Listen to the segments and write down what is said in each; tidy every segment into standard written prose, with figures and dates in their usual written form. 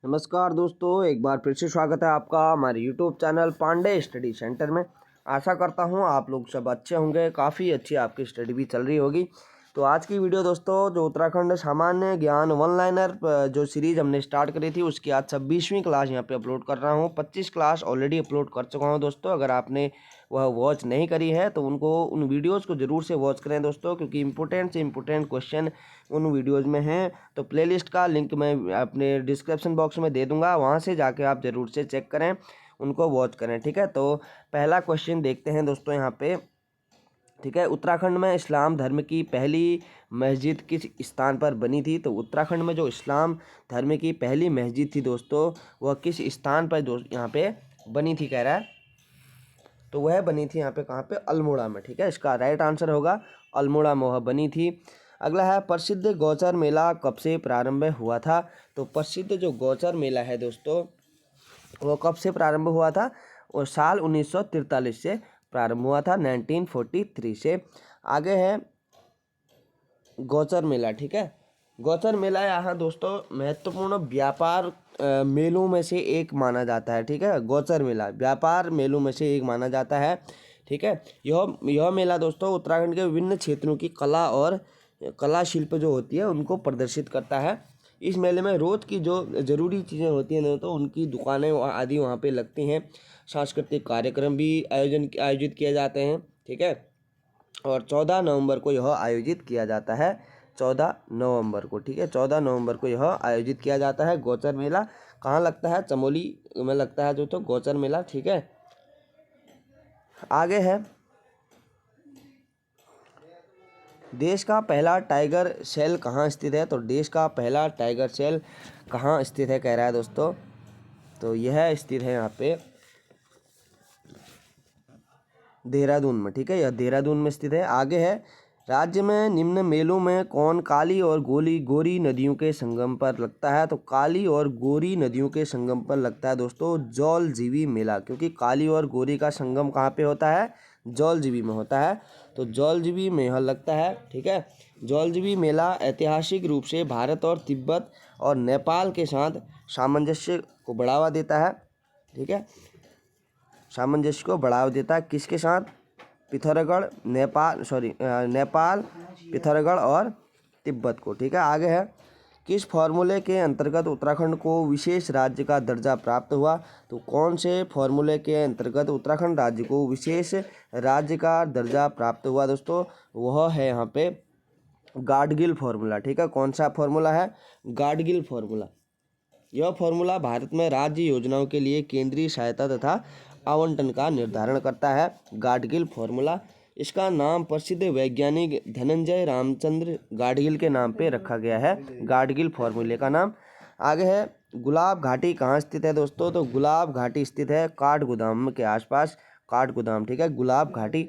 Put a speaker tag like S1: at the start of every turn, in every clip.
S1: नमस्कार दोस्तों, एक बार फिर से स्वागत है आपका हमारे YouTube channel Pandey study centre में। आशा करता हूं आप लोग सब अच्छे होंगे, काफ़ी अच्छी आपकी स्टडी भी चल रही होगी। तो आज की वीडियो दोस्तों, जो उत्तराखंड सामान्य ज्ञान वन लाइनर जो सीरीज़ हमने स्टार्ट करी थी उसकी आज 26वीं क्लास यहां पे अपलोड कर रहा हूं। 25 क्लास ऑलरेडी अपलोड कर चुका हूं दोस्तों। अगर आपने वह वॉच नहीं करी है तो उन वीडियोज़ को ज़रूर से वॉच करें दोस्तों, क्योंकि इंपॉर्टेंट से इंपॉर्टेंट क्वेश्चन उन वीडियोज़ में हैं। तो प्लेलिस्ट का लिंक मैं अपने डिस्क्रिप्शन बॉक्स में दे दूंगा, वहां से जाके आप ज़रूर से चेक करें, उनको वॉच करें। ठीक है, तो पहला क्वेश्चन देखते हैं दोस्तों यहाँ पे। ठीक है, उत्तराखंड में इस्लाम धर्म की पहली मस्जिद किस स्थान पर बनी थी? तो उत्तराखंड में जो इस्लाम धर्म की पहली मस्जिद थी दोस्तों, वह किस स्थान पर यहाँ पे बनी थी कह रहा है। तो वह बनी थी यहाँ पे कहाँ पे? अल्मोड़ा में। ठीक है, इसका राइट आंसर होगा अल्मोड़ा में वह बनी थी। अगला है, प्रसिद्ध गौचर मेला कब से प्रारंभ हुआ था? तो प्रसिद्ध जो गौचर मेला है दोस्तों, वो कब से प्रारंभ हुआ था? वो साल 1943 से प्रारंभ हुआ था, 1943 से। आगे है गौचर मेला। ठीक है, गौचर मेला यहाँ दोस्तों महत्वपूर्ण व्यापार मेलों में से एक माना जाता है। ठीक है, गौचर मेला व्यापार मेलों में से एक माना जाता है। ठीक है, यह मेला दोस्तों उत्तराखंड के विभिन्न क्षेत्रों की कला और कला शिल्प जो होती है उनको प्रदर्शित करता है। इस मेले में रोज़ की जो ज़रूरी चीज़ें होती हैं दोस्तों, उनकी दुकानें आदि वहाँ पे लगती हैं। सांस्कृतिक कार्यक्रम भी आयोजित किए जाते हैं। ठीक है, और 14 नवंबर को यह आयोजित किया जाता है। 14 नवंबर को। ठीक है, 14 नवंबर को यह आयोजित किया जाता है गौचर मेला। कहाँ लगता है? चमोली में लगता है दोस्तों गौचर मेला। ठीक है, आगे है, देश का पहला टाइगर सेल कहाँ स्थित है? तो देश का पहला टाइगर सेल कहाँ स्थित है कह रहा है दोस्तों। तो यह स्थित है यहाँ पे देहरादून में। ठीक है, यह देहरादून में स्थित है। आगे है, राज्य में निम्न मेलों में कौन काली और गोरी नदियों के संगम पर लगता है? तो काली और गोरी नदियों के संगम पर लगता है दोस्तों जौलजीबी मेला, क्योंकि काली और गोरी का संगम कहाँ पे होता है? जौलजीबी में होता है। तो जौलजीबी में यह लगता है। ठीक है, जौलजीबी मेला ऐतिहासिक रूप से भारत और तिब्बत और नेपाल के साथ सामंजस्य को बढ़ावा देता है। ठीक है, सामंजस्य को बढ़ावा देता है किसके साथ? पिथौरागढ़, नेपाल, पिथौरागढ़ और तिब्बत को। ठीक है, आगे है, किस फॉर्मूले के अंतर्गत उत्तराखंड को विशेष राज्य का दर्जा प्राप्त हुआ? तो कौन से फॉर्मूले के अंतर्गत उत्तराखंड राज्य को विशेष राज्य का दर्जा प्राप्त हुआ दोस्तों? वह है यहाँ पे गाडगिल फॉर्मूला। ठीक है, कौन सा फॉर्मूला है? गाडगिल फॉर्मूला। यह फॉर्मूला भारत में राज्य योजनाओं के लिए केंद्रीय सहायता तथा आवंटन का निर्धारण करता है। गाडगिल फॉर्मूला, इसका नाम प्रसिद्ध वैज्ञानिक धनंजय रामचंद्र गाडगिल के नाम पे रखा गया है, गाडगिल फॉर्मूले का नाम। आगे है, गुलाब घाटी कहाँ स्थित है दोस्तों? तो गुलाब घाटी स्थित है काठगोदाम के आसपास, काठगोदाम। ठीक है, गुलाब घाटी।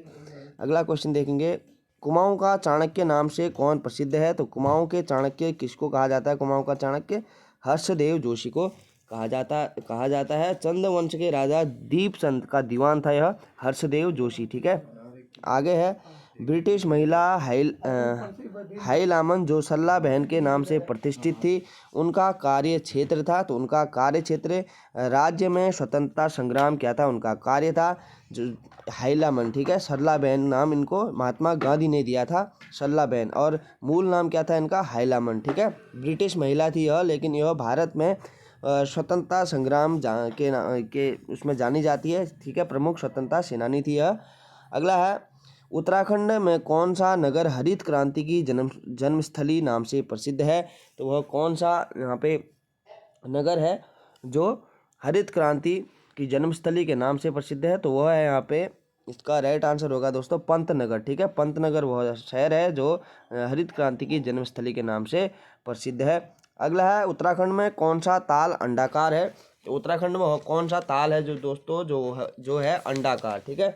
S1: अगला क्वेश्चन देखेंगे, कुमाऊं का चाणक्य नाम से कौन प्रसिद्ध है? तो कुमाऊं के चाणक्य किसको कहा जाता है? कुमाऊं का चाणक्य हर्षदेव जोशी को कहा जाता है। चंद्रवंश के राजा दीपचंद का दीवान था यह हर्षदेव जोशी। ठीक है, आगे है, ब्रिटिश महिला हाईलामन जो सल्ला बहन के नाम से प्रतिष्ठित थी, उनका कार्य क्षेत्र था। तो उनका कार्य क्षेत्र राज्य में स्वतंत्रता संग्राम क्या था? उनका कार्य था जो हाईलामन। ठीक है, सरला बहन नाम इनको महात्मा गांधी ने दिया था, सरला बहन, और मूल नाम क्या था इनका? हाईलामन। ठीक है, ब्रिटिश महिला थी यह, लेकिन यह भारत में स्वतंत्रता संग्राम के उसमें जानी जाती है। ठीक है, प्रमुख स्वतंत्रता सेनानी थी यह। अगला है, उत्तराखंड में कौन सा नगर हरित क्रांति की जन्मस्थली नाम से प्रसिद्ध है? तो वह कौन सा यहाँ पे नगर है जो हरित क्रांति की जन्मस्थली के नाम से प्रसिद्ध है? तो वह है यहाँ पे, इसका राइट आंसर होगा दोस्तों पंतनगर। ठीक है, पंतनगर वह शहर है जो हरित क्रांति की जन्मस्थली के नाम से प्रसिद्ध है। अगला है, उत्तराखंड में कौन सा ताल अंडाकार है? तो उत्तराखंड में कौन सा ताल है जो दोस्तों जो है अंडाकार? ठीक है,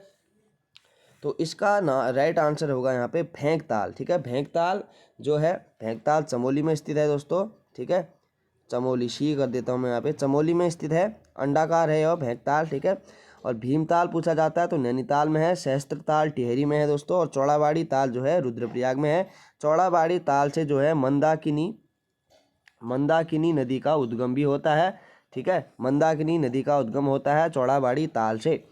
S1: तो इसका राइट आंसर होगा यहाँ पे भेंकताल। ठीक है, भेंकताल जो है, भेंकताल चमोली में स्थित है दोस्तों। ठीक है, चमोली सी कर देता हूँ मैं यहाँ पे, चमोली में स्थित है, अंडाकार है यह भेंकताल। ठीक है, और भीमताल पूछा जाता है तो नैनीताल में है, सहस्त्रताल टिहरी में है दोस्तों, और चौड़ाबाड़ी ताल जो है रुद्रप्रयाग में है। चौड़ाबाड़ी ताल से जो है मंदाकिनी मंदाकिनी नदी का उद्गम भी होता है, ठीक है। मंदाकिनी नदी का उद्गम होता है चौड़ाबाड़ी ताल से।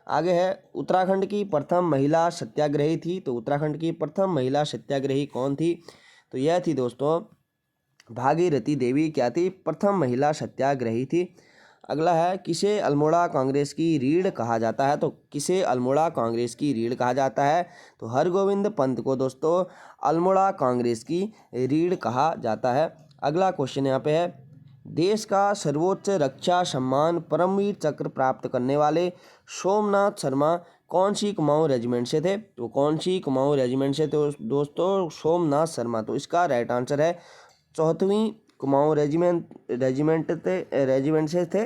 S1: आगे है उत्तराखंड की प्रथम महिला सत्याग्रही थी, तो उत्तराखंड की प्रथम महिला सत्याग्रही कौन थी? तो यह थी दोस्तों भागीरथी देवी क्या थी? प्रथम महिला सत्याग्रही थी। अगला है किसे अल्मोड़ा कांग्रेस की रीढ़ कहा जाता है? तो किसे अल्मोड़ा कांग्रेस की रीढ़ कहा जाता है? तो हरगोविंद पंत को दोस्तों अल्मोड़ा कांग्रेस की रीढ़ कहा जाता है। अगला क्वेश्चन यहाँ पे है देश का सर्वोच्च रक्षा सम्मान परमवीर चक्र प्राप्त करने वाले सोमनाथ शर्मा कौन सी कुमाऊं रेजिमेंट से थे? तो कौन सी कुमाऊं रेजिमेंट से? तो दोस्तों सोमनाथ शर्मा। तो इसका राइट आंसर है 4वीं कुमाऊं रेजिमेंट से थे,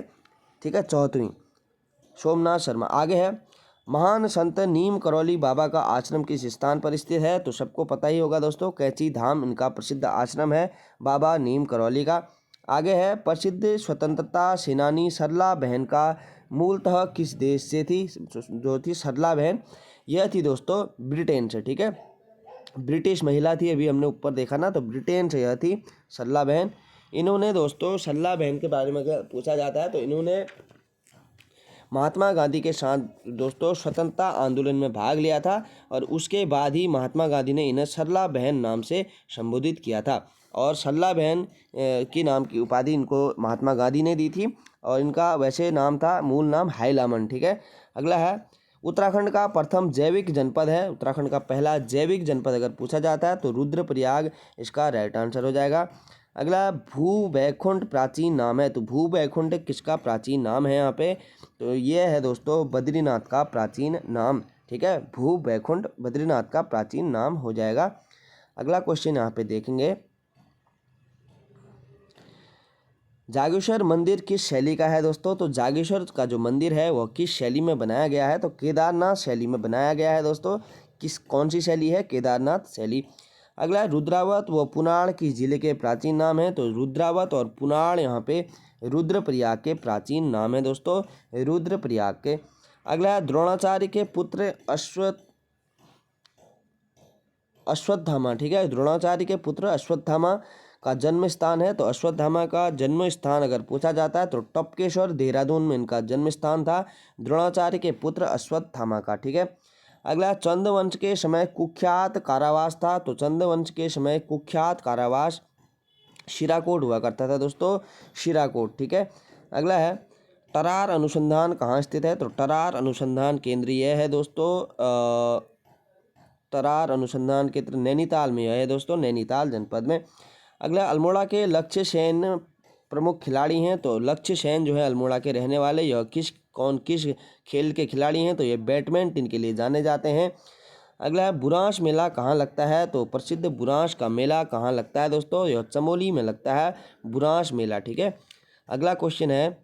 S1: ठीक है, 4वीं सोमनाथ शर्मा। आगे है महान संत नीम करौली बाबा का आश्रम किस स्थान पर स्थित है? तो सबको पता ही होगा दोस्तों कैची धाम इनका प्रसिद्ध आश्रम है बाबा नीम करौली का। आगे है प्रसिद्ध स्वतंत्रता सेनानी सरला बहन का मूलतः किस देश से थी? जो थी सरला बहन, यह थी दोस्तों ब्रिटेन से, ठीक है, ब्रिटिश महिला थी, अभी हमने ऊपर देखा ना, तो ब्रिटेन से यह थी सरला बहन। इन्होंने दोस्तों सरला बहन के बारे में अगर पूछा जाता है तो इन्होंने महात्मा गांधी के साथ दोस्तों स्वतंत्रता आंदोलन में भाग लिया था और उसके बाद ही महात्मा गांधी ने इन्हें सरला बहन नाम से संबोधित किया था और सरला बहन की नाम की उपाधि इनको महात्मा गांधी ने दी थी और इनका वैसे नाम था, मूल नाम हाईलामन, ठीक है। अगला है उत्तराखंड का प्रथम जैविक जनपद है, उत्तराखंड का पहला जैविक जनपद अगर पूछा जाता है तो रुद्रप्रयाग इसका राइट आंसर हो जाएगा। अगला भू बैकुंठ प्राचीन नाम है, तो भू बैकुंठ किसका प्राचीन नाम है यहाँ पे? तो ये है दोस्तों बद्रीनाथ का प्राचीन नाम, ठीक है, भू बैकुंठ बद्रीनाथ का प्राचीन नाम हो जाएगा। अगला क्वेश्चन यहाँ पे देखेंगे जागेश्वर मंदिर किस शैली का है दोस्तों? तो जागेश्वर का जो मंदिर है वह किस शैली में बनाया गया है? तो केदारनाथ शैली में बनाया गया है दोस्तों। कौन सी शैली है? केदारनाथ शैली। अगला रुद्रावत व पुनाड़ किस जिले के प्राचीन नाम है? तो रुद्रावत और पुनाड़ यहाँ पे रुद्रप्रयाग के प्राचीन नाम है दोस्तों, रुद्रप्रयाग के। अगला द्रोणाचार्य के पुत्र अश्वत्थामा, ठीक है, द्रोणाचार्य के पुत्र अश्वत्थामा का जन्म स्थान है, तो अश्वत्थामा का जन्म स्थान अगर पूछा जाता है तो टपकेश्वर देहरादून में इनका जन्म स्थान था, द्रोणाचार्य के पुत्र अश्वत्थामा का, ठीक है। अगला चंद्रवंश के समय कुख्यात कारावास था, तो चंद्रवंश के समय कुख्यात कारावास शिराकोट हुआ करता था दोस्तों, शिराकोट, ठीक है। अगला है टरार अनुसंधान कहाँ स्थित है? तो टरार अनुसंधान केंद्र यह है दोस्तों टरार अनुसंधान केंद्र नैनीताल में है दोस्तों, नैनीताल जनपद में। अगला अल्मोड़ा के लक्ष्य सेन प्रमुख खिलाड़ी हैं, तो लक्ष्य सेन जो है अल्मोड़ा के रहने वाले, यह किस खेल के खिलाड़ी हैं? तो ये बैडमिंटन के लिए जाने जाते हैं। अगला है बुरांश मेला कहाँ लगता है? तो प्रसिद्ध बुरांश का मेला कहाँ लगता है दोस्तों? यह चमोली में लगता है बुरांश मेला, ठीक है। अगला क्वेश्चन है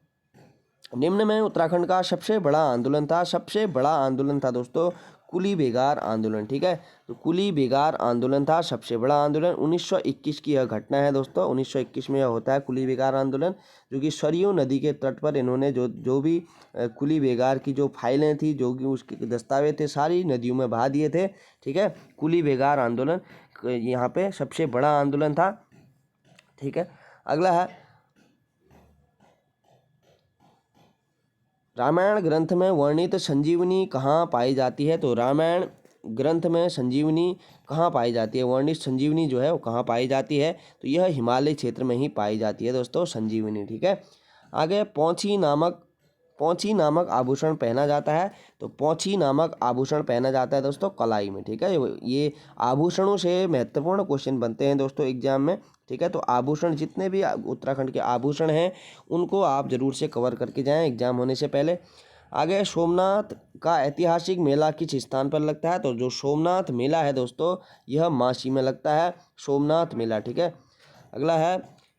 S1: निम्न में उत्तराखंड का सबसे बड़ा आंदोलन था, सबसे बड़ा आंदोलन था दोस्तों कुली बेगार आंदोलन, ठीक है। तो कुली बेगार आंदोलन था सबसे बड़ा आंदोलन। 1921 की यह घटना है दोस्तों, 1921 में यह होता है कुली बेगार आंदोलन, जो कि सरयू नदी के तट पर इन्होंने जो भी कुली बेगार की जो फाइलें थी, जो कि उसके दस्तावेज थे, सारी नदियों में बहा दिए थे, ठीक है। कुली बेगार आंदोलन यहाँ पे सबसे बड़ा आंदोलन था, ठीक है। अगला है रामायण ग्रंथ में वर्णित संजीवनी कहाँ पाई जाती है? तो रामायण ग्रंथ में संजीवनी कहाँ पाई जाती है? वर्णित संजीवनी जो है वो कहाँ पाई जाती है? तो यह हिमालय क्षेत्र में ही पाई जाती है दोस्तों संजीवनी, ठीक है। आगे पौंची नामक आभूषण पहना जाता है, तो पौंची नामक आभूषण पहना जाता है दोस्तों कलाई में, ठीक है। ये आभूषणों से महत्वपूर्ण क्वेश्चन बनते हैं दोस्तों एग्जाम में, ठीक है। तो आभूषण जितने भी उत्तराखंड के आभूषण हैं उनको आप जरूर से कवर करके जाएं एग्जाम होने से पहले। आगे सोमनाथ का ऐतिहासिक मेला किस स्थान पर लगता है? तो जो सोमनाथ मेला है दोस्तों यह मासी में लगता है, सोमनाथ मेला, ठीक है। अगला है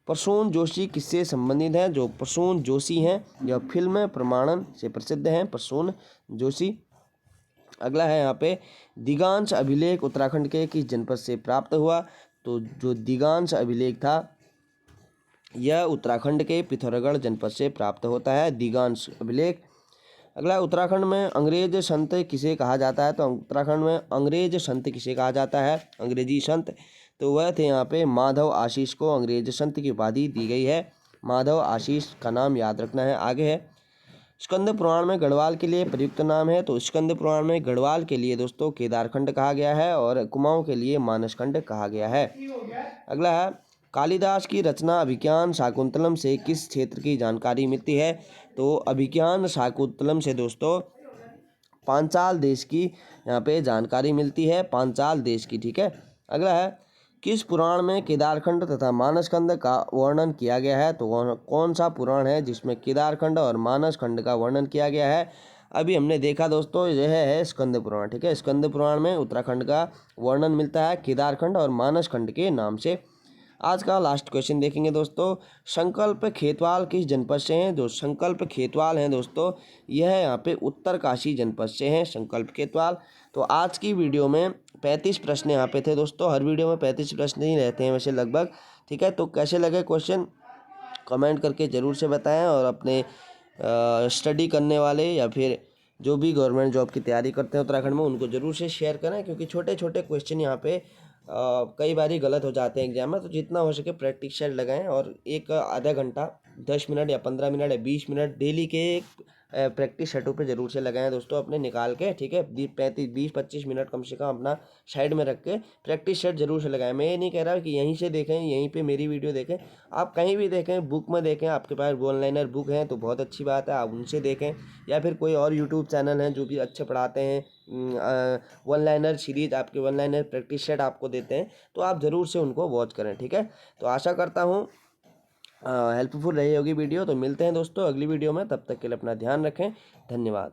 S1: प्रसून जोशी किससे संबंधित है? जो प्रसून जोशी हैं यह फिल्म प्रमाणन से प्रसिद्ध हैं, प्रसून जोशी। अगला है यहाँ पे दिगांश अभिलेख उत्तराखंड के किस जनपद से प्राप्त हुआ? तो जो दिगांश अभिलेख था यह उत्तराखंड के पिथौरागढ़ जनपद से प्राप्त होता है, दिगांश अभिलेख। अगला उत्तराखंड में अंग्रेज संत किसे कहा जाता है? तो उत्तराखंड में अंग्रेज संत किसे कहा जाता है? अंग्रेजी संत, तो वह थे यहाँ पे माधव आशीष को अंग्रेज संत की उपाधि दी गई है। माधव आशीष का नाम याद रखना है। आगे है स्कंद पुराण में गढ़वाल के लिए प्रयुक्त नाम है। तो स्कंद पुराण में गढ़वाल के लिए दोस्तों केदारखंड कहा गया है और कुमाऊं के लिए मानसखंड कहा गया है। अगला है कालिदास की रचना अभिज्ञान शाकुंतलम से किस क्षेत्र की जानकारी मिलती है। तो अभिज्ञान शाकुंतलम से दोस्तों पांचाल देश की यहाँ पे जानकारी मिलती है, पांचाल देश की। ठीक है। अगला है किस पुराण में केदारखंड तथा मानसखंड का वर्णन किया गया है। तो कौन सा पुराण है जिसमें केदारखंड और मानसखंड का वर्णन किया गया है। अभी हमने देखा दोस्तों यह है स्कंद पुराण। ठीक है। स्कंद पुराण में उत्तराखंड का वर्णन मिलता है केदारखंड और मानसखंड के नाम से। आज का लास्ट क्वेश्चन देखेंगे दोस्तों, संकल्प खेतवाल किस जनपद से हैं। जो संकल्प खेतवाल हैं दोस्तों यह यहाँ पे उत्तरकाशी जनपद से हैं संकल्प खेतवाल। तो आज की वीडियो में 35 प्रश्न यहाँ पे थे दोस्तों। हर वीडियो में 35 प्रश्न ही रहते हैं वैसे लगभग। ठीक है। तो कैसे लगे क्वेश्चन कमेंट करके ज़रूर से बताएं और अपने स्टडी करने वाले या फिर जो भी गवर्नमेंट जॉब की तैयारी करते हैं उत्तराखंड में उनको ज़रूर से शेयर करें, क्योंकि छोटे छोटे क्वेश्चन यहाँ पे कई बार ही गलत हो जाते हैं एग्जाम में। तो जितना हो सके प्रैक्टिस सेट लगाएं और एक आधा घंटा 10 मिनट या 15 मिनट या 20 मिनट डेली के प्रैक्टिस सेटों पे ज़रूर से लगाएं दोस्तों अपने निकाल के। ठीक है। 20-25 मिनट कम से कम अपना साइड में रख के प्रैक्टिस सेट जरूर से लगाएं। मैं ये नहीं कह रहा कि यहीं से देखें, यहीं पे मेरी वीडियो देखें, आप कहीं भी देखें, बुक में देखें, आपके पास ऑनलाइनर बुक हैं तो बहुत अच्छी बात है, आप उनसे देखें, या फिर कोई और यूट्यूब चैनल हैं जो भी अच्छे पढ़ाते हैं, ऑनलाइनर सीरीज आपके ऑनलाइनर प्रैक्टिस सेट आपको देते हैं, तो आप ज़रूर से उनको वॉच करें। ठीक है। तो आशा करता हूँ हेल्पफुल रही होगी वीडियो। तो मिलते हैं दोस्तों अगली वीडियो में, तब तक के लिए अपना ध्यान रखें। धन्यवाद।